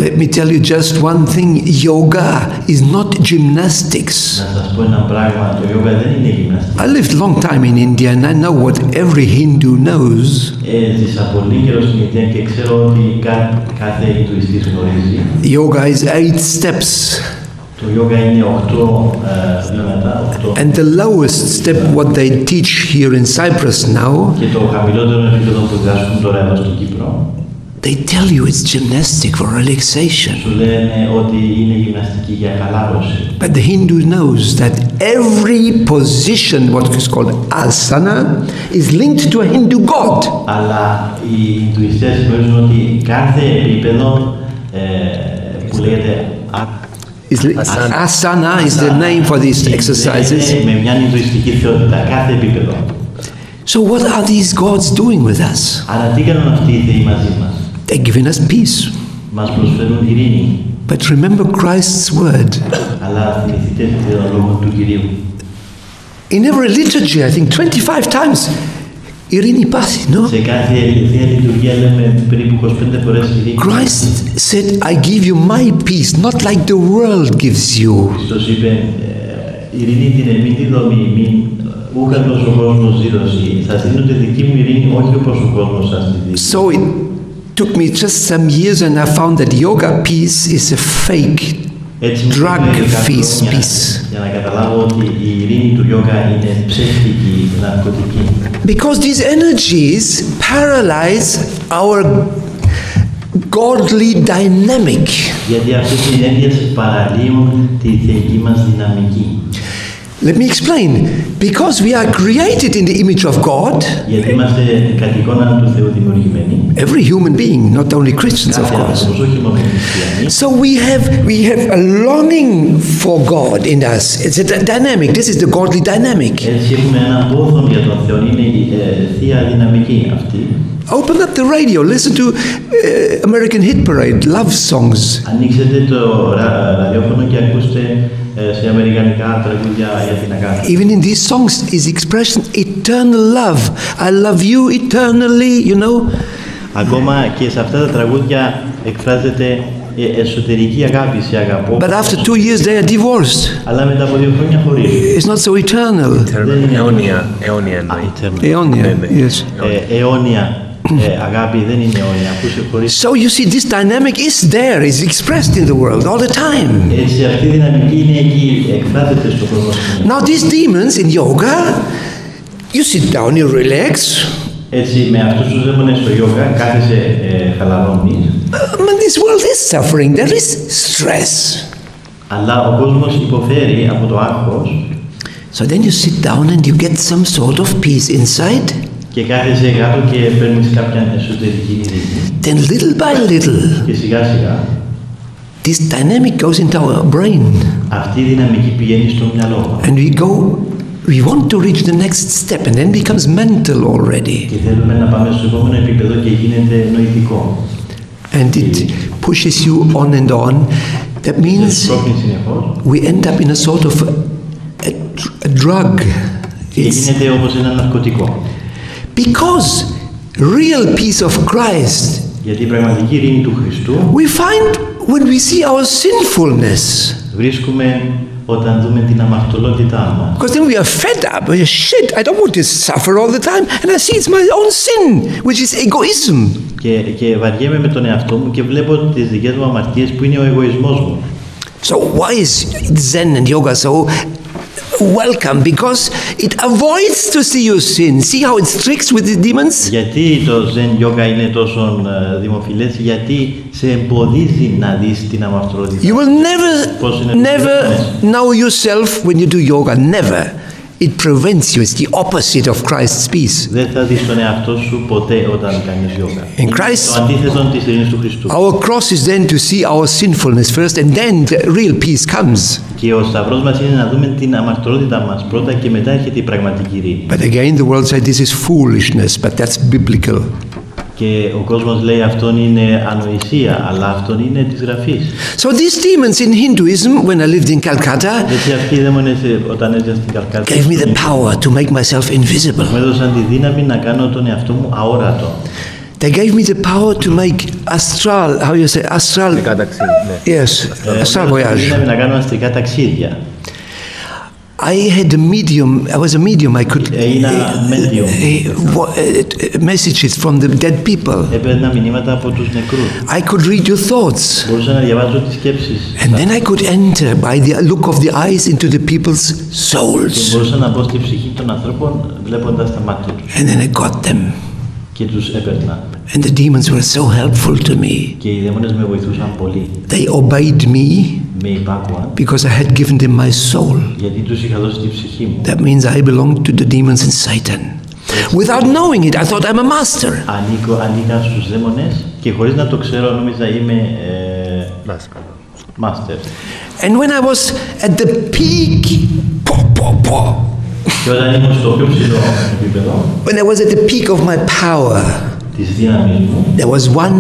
Let me tell you just one thing. Yoga is not gymnastics. I lived a long time in India and I know what every Hindu knows. Yoga is 8 steps. And the lowest step, what they teach here in Cyprus now, they tell you it's gymnastic for relaxation. But the Hindu knows that every position, what is called asana, is linked to a Hindu god. Asana is the name for these exercises. So what are these gods doing with us? They're giving us peace. But remember Christ's word. In every liturgy, I think 25 times, Ειρήνη πάση, no? Christ said, I give you my peace, not like the world gives you. So it took me just some years and I found that yoga peace is a fake drug peace. Because these energies paralyze our godly dynamic. Let me explain. Because we are created in the image of God, every human being, not only Christians, of course. So we have a longing for God in us. It's a dynamic. This is the godly dynamic. Open up the radio, listen to American Hit Parade, love songs. Even in these songs is expression eternal love. I love you eternally, you know. But after 2 years they are divorced. It's not so eternal. Aeonian, yes. So you see, this dynamic is there, is expressed in the world all the time. Now these demons in yoga, you sit down, you relax. But this world is suffering, there is stress. So then you sit down and you get some sort of peace inside. Then little by little, this dynamic goes into our brain. And we want to reach the next step, and then becomes mental already. And it pushes you on and on. That means we end up in a sort of a drug. Because real peace of Christ, we find when we see our sinfulness. Because then we are fed up. Shit, I don't want to suffer all the time. And I see it's my own sin, which is egoism. So why is Zen and yoga so welcome? Because it avoids to see your sin. See how it tricks with the demons? Γιατί το Zen Yoga είναι τόσο δημοφιλές? Γιατί σε εμποδίζει να δεις την αμαρτωλότητα. You will never know yourself when you do yoga. Never. It prevents you. It's the opposite of Christ's peace. Δεν θα δεις τον εαυτό σου ποτέ όταν κάνεις yoga. In Christ, το αντίθετο της ειρήνης του Χριστού. Our cross is then to see our sinfulness first, and then the real peace comes. Και ο σταυρός μας είναι να δούμε την αμαρτωλότητα μας πρώτα και μετά έρχεται η πραγματική ειρήνη. But again, the world says this is foolishness, but that's biblical. Και ο κόσμος λέει αυτόν είναι ανοησία, αλλά αυτόν είναι της Γραφής. So these demons in Hinduism, when I lived in Calcutta, έτσι αυτοί οι δαίμονες όταν έζησα στην Καλκάτα gave me the power to make myself invisible. Μου έδωσαν τη δύναμη να κάνω τον εαυτό μου αόρατο. They gave me the power to make astral, how you say, astral, yes, astral voyage. Να κάνω αστρικά ταξίδια. I had a medium, I was a medium, I could messages from the dead people. Έπαιρνα μηνύματα από τους νεκρούς. I could read your thoughts. Μπορούσα να διαβάζω τις σκέψεις. And then I could enter by the look of the eyes into the people's souls. Και μπορούσα να μπω στη ψυχή των ανθρώπων βλέποντας τα μάτια τους. And then I got them. Και τους έπαιρνα. And the demons were so helpful to me. Και οι δαίμονες με βοηθούσαν πολύ. They obeyed me Με υπάκουαν. because I had given them my soul. Γιατί τους είχα δώσει τη ψυχή μου. That means I belonged to the demons and Satan. Without knowing it, I thought I'm a master. Ανήκα στους δαίμονες και χωρίς να το ξέρω νόμιζα είμαι master. And when I was at the peak, Και όταν ήμουν στο πιο ψηλό επίπεδο, when I was at the peak of my power, της δύναμης μου, there was one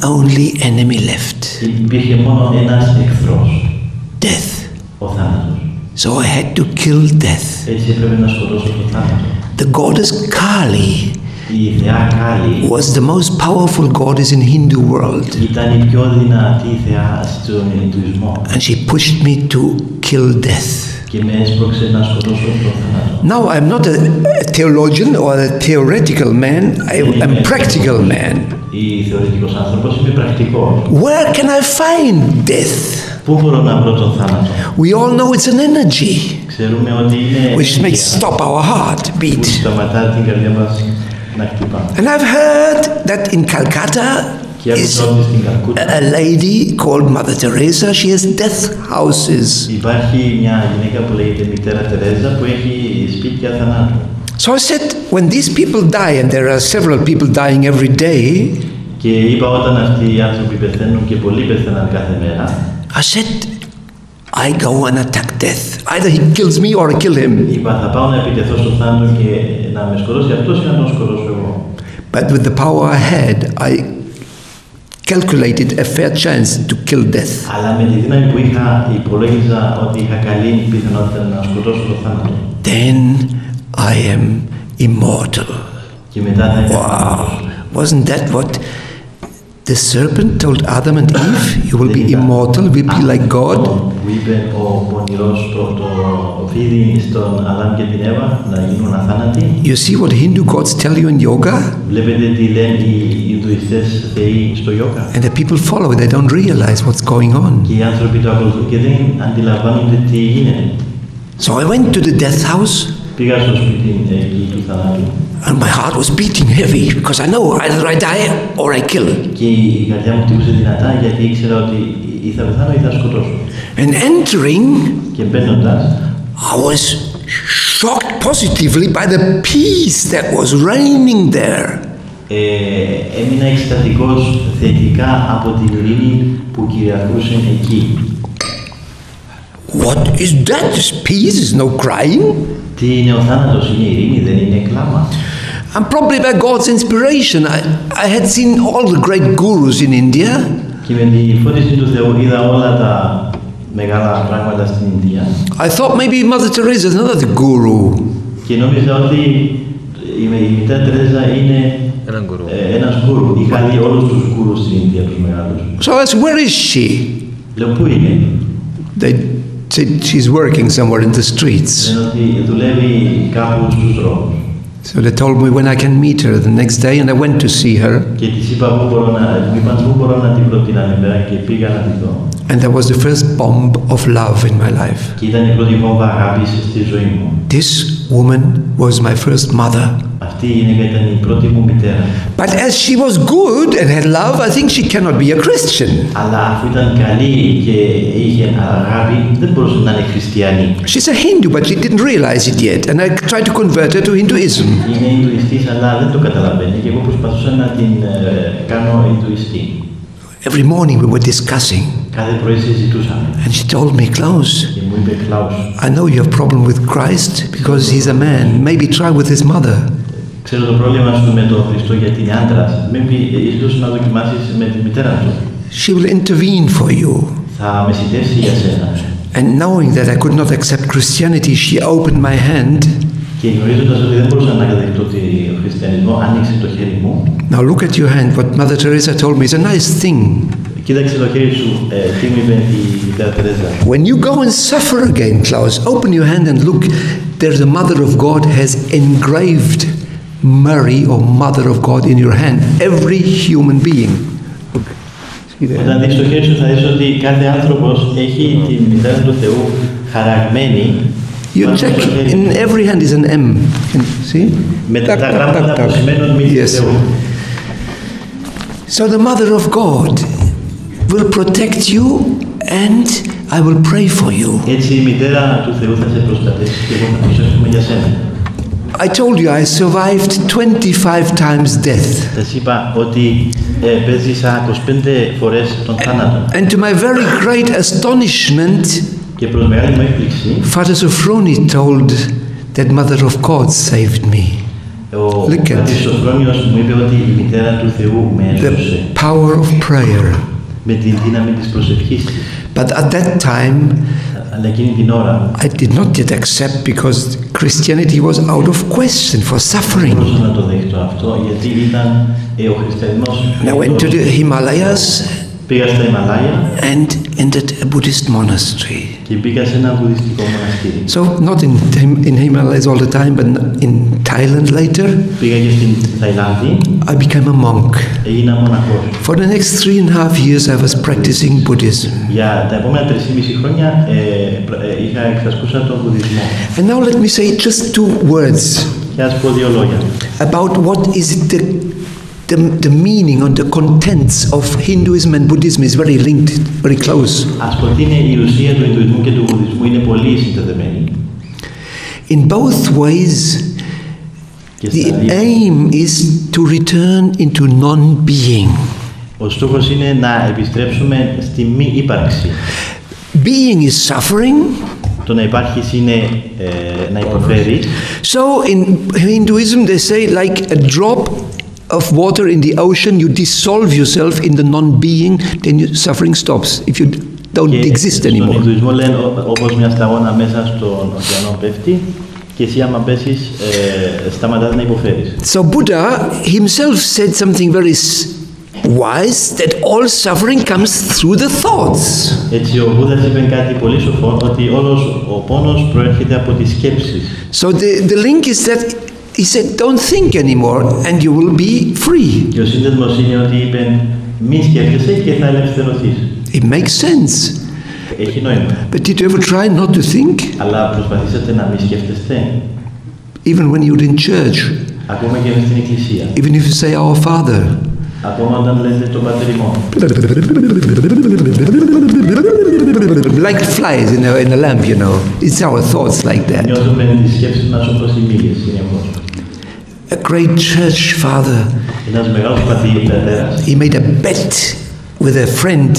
only enemy left. Υπήρχε μόνο ένας εχθρός. Death. Ο θάνατος. So I had to kill death. Έτσι έπρεπε να σκοτώσω το θάνατο. The goddess Kali Η θεά Κάλι was the most powerful goddess in Hindu world. ήταν η πιο δυνατή θεά στον Ινδουισμό. And she pushed me to kill death. Και με έσπρωξε να σκοτώσω το θάνατο. Now I'm not a theologian or a theoretical man, I'm a practical man. Η θεωρητικός άνθρωπος είμαι πρακτικός. Where can I find death? Πού μπορώ να βρω τον θάνατο? We all know it's an energy Ξέρουμε ότι είναι which makes stop our heart που beat. σταματά την καρδιά μας να χτυπά. And I've heard that in Calcutta is a lady called Mother Teresa. She has death houses. Υπάρχει μια γυναίκα που λέγεται Μητέρα Τερέζα που έχει σπίτια θανάτου. So I said, when these people die, and there are several people dying every day, Και είπα όταν αυτοί οι άνθρωποι πεθαίνουν και πολλοί πεθαίναν κάθε μέρα, I said, I go and attack death. Either he kills me or I kill him. είπα θα πάω να επιτεθώ στο θάνατο και να με σκοτώσει αυτός ή να τον σκοτώσω εγώ. But with the power I had, I calculated a fair chance to kill death. Αλλά με τη δύναμη που είχα υπολόγιζα ότι είχα καλή πιθανότητα να σκοτώσω το θάνατο. Then I am immortal. Και μετά θα είμαι Wow. Wasn't that what the serpent told Adam and Eve? You will be immortal, will be like God. Που είπε ο πονηρός το φίδι στον Αδάμ και την Εύα να γίνουν αθάνατοι. You see what Hindu gods tell you in yoga? Βλέπετε τι λένε οι Ινδουιστές θεοί στο Yoga. And the people follow it, they don't realize what's going on. Και οι άνθρωποι το ακολουθούν και δεν αντιλαμβάνονται τι γίνεται. So I went to the death house. Πήγα στο σπίτι εκεί του θανάτου. And my heart was beating heavy because I know either I die or I kill. Και η καρδιά μου χτύπησε δυνατά γιατί ήξερα ότι ή θα πεθάνω ή θα σκοτώσω. And entering, Και μπαίνοντας, I was shocked positively by the peace that was reigning there. έμεινα εκστατικός θετικά από την ειρήνη που κυριαρχούσε εκεί. What is that? This peace is no crying. Τι είναι ο θάνατος, είναι ειρήνη, δεν είναι κλάμα. And probably by God's inspiration, I had seen all the great gurus in India. Και με τη φώτιση του Θεού είδα όλα τα μεγάλα πράγματα στην Ινδία. I thought maybe Mother Teresa is another guru. Και νόμιζα ότι η Μητέρα Τερέζα είναι ένας γκουρου. Είχα δει όλους τους γκουρους στην Ινδία, τους μεγάλους. So I asked, where is she? Λέω, πού είναι? They said she's working somewhere in the streets. Λένε ότι δουλεύει κάπου στους δρόμους. So they told me when I can meet her the next day, and I went to see her. Και της είπα πού μπορώ να την βρω την άλλη μέρα και πήγα να τη δω. And that was the first bomb of love in my life. Και ήταν η πρώτη βόμβα αγάπης στη ζωή μου. This woman was my first mother. Αυτή η γυναίκα ήταν η πρώτη μου μητέρα. But as she was good and had love, I think she cannot be a Christian. Αλλά αφού ήταν καλή και είχε αγάπη, δεν μπορούσε να είναι χριστιανή. She's a Hindu, but she didn't realize it yet, and I tried to convert her to Hinduism. Είναι Ινδουιστής, αλλά δεν το καταλαβαίνει και εγώ προσπαθούσα να την κάνω Ινδουιστή. Every morning we were discussing. Κάθε πρωί συζητούσαμε. And she told me, Klaus, Και μου είπε, Klaus, I know you have a problem with Christ because he's a man. Maybe try with his mother. ξέρω το πρόβλημα σου με τον Χριστό γιατί είναι άντρας. Ίσως να δοκιμάσεις με τη μητέρα του. She will intervene for you. Θα με συντεύσει για σένα. And knowing that I could not accept Christianity, she opened my hand Και γνωρίζοντας ότι δεν μπορούσα να καταδεχτώ ο χριστιανισμό, άνοιξε το χέρι μου. Now look at your hand. What Mother Teresa told me is a nice thing. Κοίταξε το χέρι σου, τι μου είπε η Μητέρα Τερέζα. When you go and suffer again, Klaus, open your hand and look. There's the Mother of God has engraved Mary or Mother of God in your hand. Every human being. Look. Όταν δεις το χέρι σου θα δεις ότι κάθε άνθρωπος έχει τη Μητέρα του Θεού χαραγμένη. You check, in every hand is an M. Can you see? Με τα γράμματα που σημαίνουν μύτη του Θεού. So the Mother of God will protect you and I will pray for you. Έτσι η Μητέρα του Θεού θα σε προστατεύσει και εγώ θα προσεύχομαι για σένα. I told you I survived 25 times death. Σας είπα ότι πέζησα 25 φορές τον θάνατο. And to my very great astonishment, και προς μεγάλη μου έκπληξη, Father Sophroni told that Mother of God saved me. Ο πατήρ Σοφρόνιος μου είπε ότι η Μητέρα του Θεού με έσωσε. The power of prayer. Με την δύναμη της προσευχής της. But at that time, αλλά εκείνη την ώρα, I did not yet accept because Christianity was out of question for suffering. Δεν μπορούσα να το δεχτώ αυτό γιατί ήταν ο χριστιανισμός. I went to the Himalayas. Πήγα στα Ιμαλάια and entered a Buddhist monastery. Και πήγα σε ένα βουδιστικό μοναστήρι. So not in Himalayas all the time, but in Thailand later. Πήγα και στην Θαϊλάνδη. I became a monk. Έγινα μοναχός. For the next 3.5 years I was practicing Buddhism. Για τα επόμενα 3,5 χρόνια εξασκούσα τον Βουδισμό. And now let me say just 2 words. Και ας πω 2 λόγια. About what is the meaning or the contents of Hinduism and Buddhism is very linked, very close. Ας πω ότι η ουσία του Ινδουισμού και του Βουδισμού είναι πολύ συνδεδεμένη. In both ways, the aim is to return into non-being. Ο στόχος είναι να επιστρέψουμε στη μη ύπαρξη. Being is suffering. Το να υπάρχεις είναι να υποφέρεις. So in Hinduism they say like a drop of water in the ocean, you dissolve yourself in the non-being, then your suffering stops. If you don't exist anymore. Στον Ινδουισμό λένε όπως μια σταγόνα μέσα στον ωκεανό πέφτει και εσύ άμα πέσεις σταματάς να υποφέρεις. So Buddha himself said something very wise, that all suffering comes through the thoughts. Έτσι ο Βούδας είπε κάτι πολύ σοφό, ότι όλος ο πόνος προέρχεται από τις σκέψεις. So the link is that he said, don't think anymore and you will be free. Και ο σύνδεσμος είναι ότι είπε, μην σκέφτεσαι και θα ελευθερωθείς. It makes sense. Έχει νόημα. But did you ever try not to think? Αλλά προσπαθήσατε να μην σκέφτεστε. Even when you're in church. Ακόμα και στην εκκλησία. Even if you say our Father. Ακόμα όταν λέτε τον Πατέρ ημών. Like flies in a lamp, you know. It's our thoughts like that. Νιώθουμε τις σκέψεις μας όπως οι μύγες, συνεχώς. A great church father, he made a bet with a friend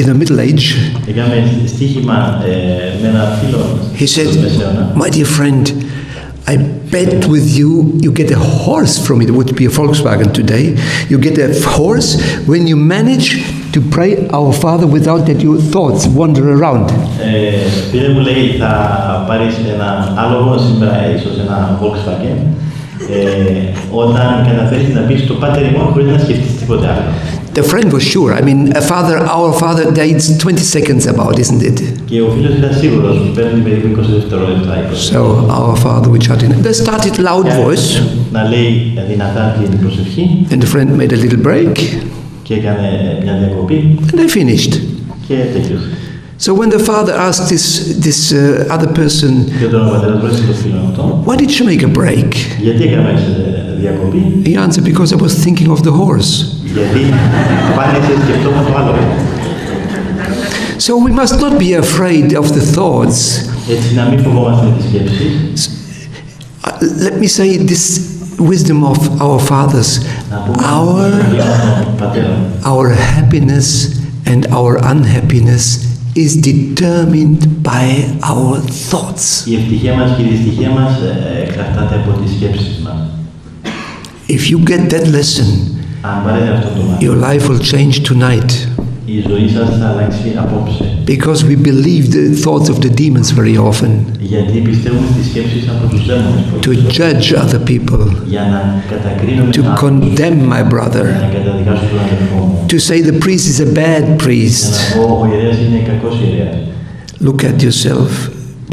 in the middle age. He said, my dear friend, I bet with you, you get a horse from it. It would be a Volkswagen today. You get a horse when you manage to pray our Father without that your thoughts wander around. Όταν καταφέρεις να πεις το Πάτερ ημών χωρίς να σκεφτείς τίποτε άλλο. The friend was sure. I mean, our father died 20 seconds about, isn't it? Και ο φίλος ήταν σίγουρος, παίρνει περίπου 20 δευτερόλεπτα. So, our Father which art in heaven. They started loud voice. Να λέει δυνατά την προσευχή. And the friend made a little break. Και έκανε μια διακοπή. And they finished. Και τέλειωσε. So when the father asked this other person, why did you make a break? He answered, because I was thinking of the horse. So we must not be afraid of the thoughts. Let me say this wisdom of our fathers. Our happiness and our unhappiness is determined by our thoughts. If you get that lesson, your life will change tonight. η ζωή σας θα αλλάξει απόψε. Because we believe the thoughts of the demons very often. Γιατί πιστεύουμε στις σκέψεις από τους δαίμονες. To judge other people. Για να κατακρίνουμε to condemn my brother. Για να καταδικάσουμε τον αδελφό μου. To say the priest is a bad priest. Για να πω ο ιερέας είναι κακός ιερέας. Look at yourself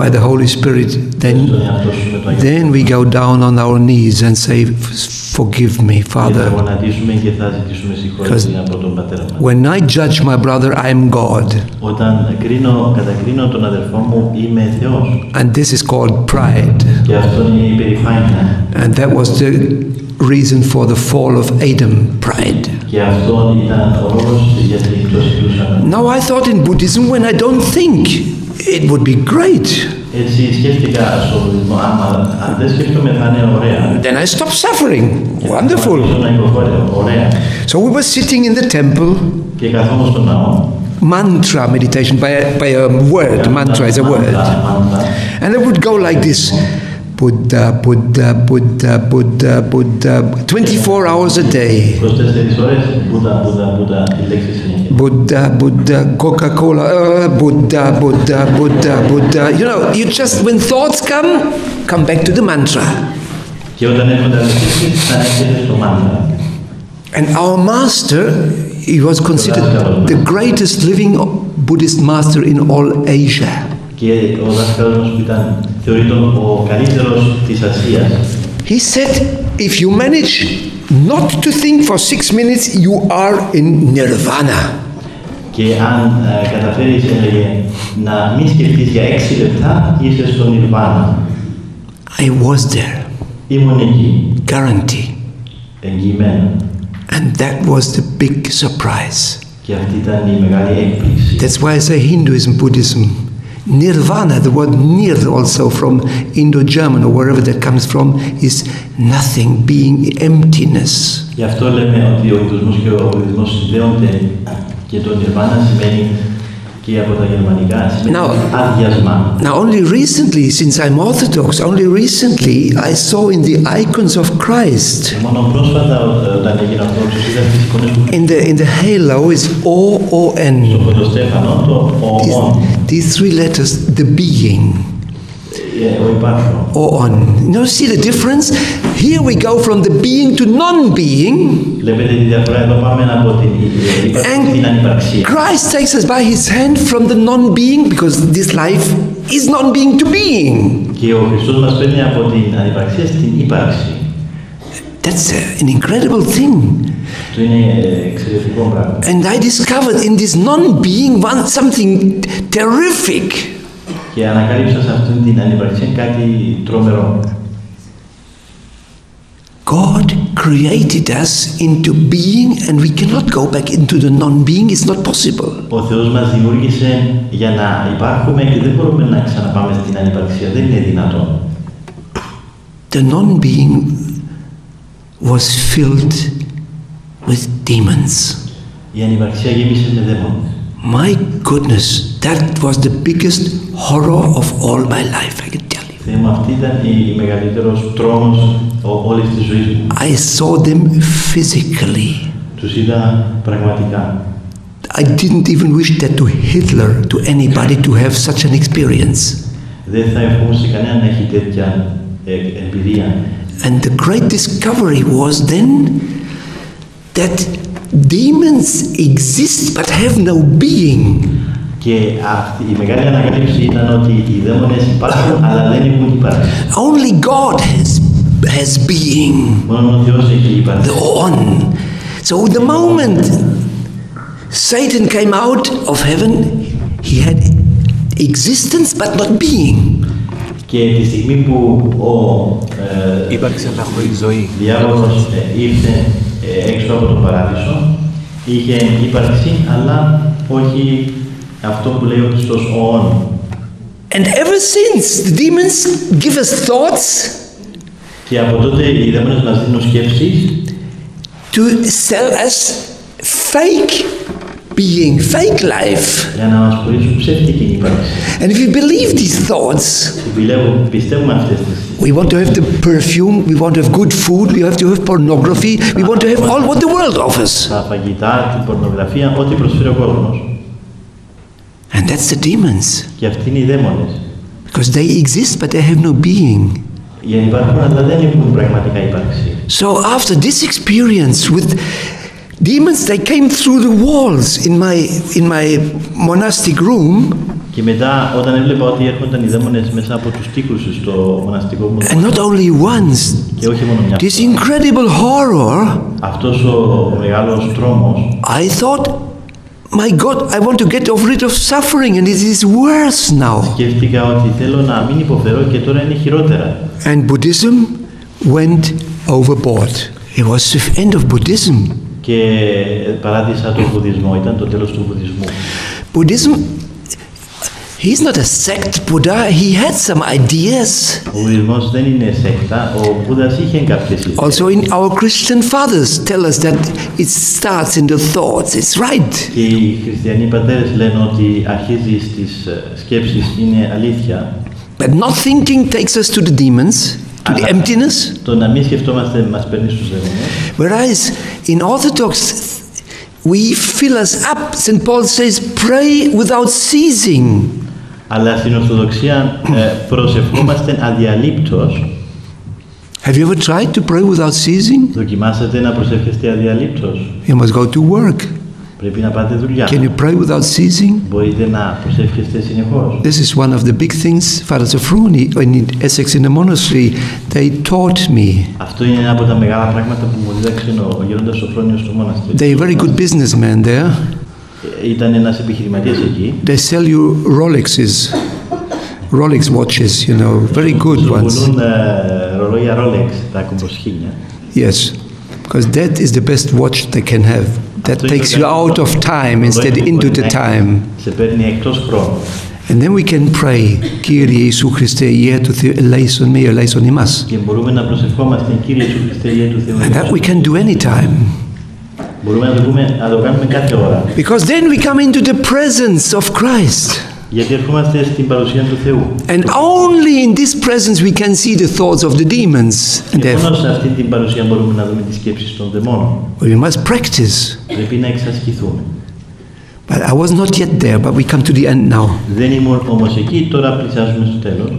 by the Holy Spirit. Then we go down on our knees and say, forgive me, Father. Because when I judge my brother, I am God. And this is called pride. And that was the reason for the fall of Adam, pride. Now I thought in Buddhism, when I don't think, it would be great. Then I stop suffering. Wonderful. So we were sitting in the temple. Mantra meditation by a word. Mantra is a word. And it would go like this. Buddha, Buddha, Buddha, Buddha, Buddha, 24 hours a day. Buddha, Buddha, Coca-Cola, Buddha, Buddha, Buddha, Buddha. You know, you just, when thoughts come back to the mantra. And our master, he was considered the greatest living Buddhist master in all Asia. He said, if you manage not to think for 6 minutes, you are in nirvana. Και αν καταφέρεις να μην σκεφτείς για 6 λεπτά, είσαι στο νιρβάνα. I was there. Ήμουν εκεί. Guarantee. Εγγυημένο. And that was the big surprise. Και αυτή ήταν η μεγάλη έκπληξη. That's why I say Hinduism, Buddhism. Nirvana, the word nir also from Indo-German or wherever that comes from, is nothing, being emptiness. Γι' αυτό λέμε ότι ο Ινδουισμός και ο Βουδισμός συνδέονται και το nirvana σημαίνει και από τα γερμανικά σημαίνει άδειασμα. Now only recently, since I'm Orthodox, only recently I saw in the icons of Christ. Μόνο πρόσφατα όταν έγινα Ορθόδοξος είδα τις εικόνες του. In the halo is O-O-N. Στο φωτοστέφανο το O-O-N. These 3 letters, the being. O-on. You know, see the difference? Here we go from the being to non-being. And Christ takes us by his hand from the non-being, because this life is non-being to being. That's an incredible thing. And I discovered in this non-being something terrific. Και ανακάλυψα σε αυτήν την ανυπαρξία κάτι τρομερό. God created us into being and we cannot go back into the non-being. It's not possible. Ο Θεός μας δημιούργησε για να υπάρχουμε και δεν μπορούμε να ξαναπάμε στην ανυπαρξία. Δεν είναι δυνατόν. The non-being was filled with demons. Η ανυπαρξία γέμισε με δαίμονες. My goodness, that was the biggest horror of all my life, I can tell you. Αυτή ήταν η μεγαλύτερος τρόμος όλης της ζωής μου. I saw them physically. Τους είδα πραγματικά. I didn't even wish that to Hitler, to anybody, to have such an experience. Δεν θα ευχόμουν σε κανέναν να έχει τέτοια εμπειρία. And the great discovery was then that demons exist but have no being. Και αυτή η μεγάλη ανακάλυψη ήταν ότι οι δαίμονες υπάρχουν αλλά δεν έχουν υπάρξει. Only God has being. Μόνο ο Θεός έχει υπάρξει. The one. So the moment Satan came out of heaven, he had existence but not being. Και τη στιγμή που ο διάβολος ήρθε έξω από τον παράδεισο, είχε ύπαρξη, αλλά όχι αυτό που λέει ο Χριστός ο όν. And ever since the demons give us thoughts. Και από τότε οι δαίμονες μας δίνουν σκέψεις. To sell us fake being, fake life. Για να μας πουλήσουν ψεύτικη ύπαρξη. And if you believe these thoughts, πιστεύουμε αυτές τις. we want to have the perfume, we want to have good food, we have to have pornography, we want to have all what the world offers. Τα φαγητά, την πορνογραφία, ό,τι προσφέρει ο κόσμος. And that's the demons. Και αυτοί είναι οι δαίμονες. Because they exist but they have no being. Γιατί υπάρχουν αλλά δεν έχουν πραγματικά ύπαρξη. So after this experience with demons, they came through the walls in my monastic room. Και μετά όταν έβλεπα ότι έρχονταν οι δαίμονες μέσα από τους τοίχους στο μοναστικό μου. And not only once. Και όχι μόνο μια. This incredible horror. Αυτός ο μεγάλος τρόμος. I thought, my God, I want to get rid of suffering and it is worse now. Σκέφτηκα ότι θέλω να μην υποφέρω και τώρα είναι χειρότερα. And Buddhism went overboard. It was the end of Buddhism. Και παράτησα τον Βουδισμό, ήταν το τέλος του Βουδισμού. Buddhism, he's not a sect Buddha, he had some ideas. Ο Βουδισμός δεν είναι σέκτα, ο Βούδας είχε κάποιες ιδέες. Also in our Christian fathers tell us that it starts in the thoughts, it's right. Και οι χριστιανοί πατέρες λένε ότι αρχίζει στις σκέψεις, είναι αλήθεια. But not thinking takes us to the demons, to the emptiness. Το να μην σκεφτόμαστε μας παίρνει στους δαίμονες. Whereas in Orthodox we fill us up. St. Paul says, pray without ceasing. Αλλά στην Ορθοδοξία προσευχόμαστε αδιαλείπτως. Have you ever tried to pray without ceasing? Δοκιμάσατε να προσεύχεστε αδιαλείπτως? You must go to work. Πρέπει να πάτε δουλειά. Can you pray without ceasing? Μπορείτε να προσεύχεστε συνεχώς. This is one of the big things Father Sophroni in Essex in the monastery they taught me. Αυτό είναι ένα από τα μεγάλα πράγματα που μου δίδαξε ο γέροντας Σοφρόνιος στο μοναστήρι. They're very good businessmen there. Ήταν ένας επιχειρηματίας εκεί. They sell you Rolex watches, you know, very good ones. Πουλούν ρολόγια Rolex, τα κομποσχήνια. Yes, because that is the best watch they can have. That takes you out of time instead into the time. Σε παίρνει εκτός χρόνου. And then we can pray, Kyrie Iesou Christe, Ietu eleison me, eleison imas. Και μπορούμε να προσευχόμαστε, Κύριε Ιησού Χριστέ, Ietu Θεού. And that we can do anytime. Μπορούμε να το κάνουμε κάθε ώρα. Because then we come into the presence of Christ. Γιατί ερχόμαστε στην παρουσία του Θεού. And only in this presence we can see the thoughts of the demons. Και μόνο σε αυτή την παρουσία μπορούμε να δούμε τις σκέψεις των δαιμόνων. We must practice. Πρέπει να εξασκηθούμε. But I was not yet there, but we come to the end now. Δεν ήμουν όμως εκεί, τώρα πλησιάζουμε στο τέλος.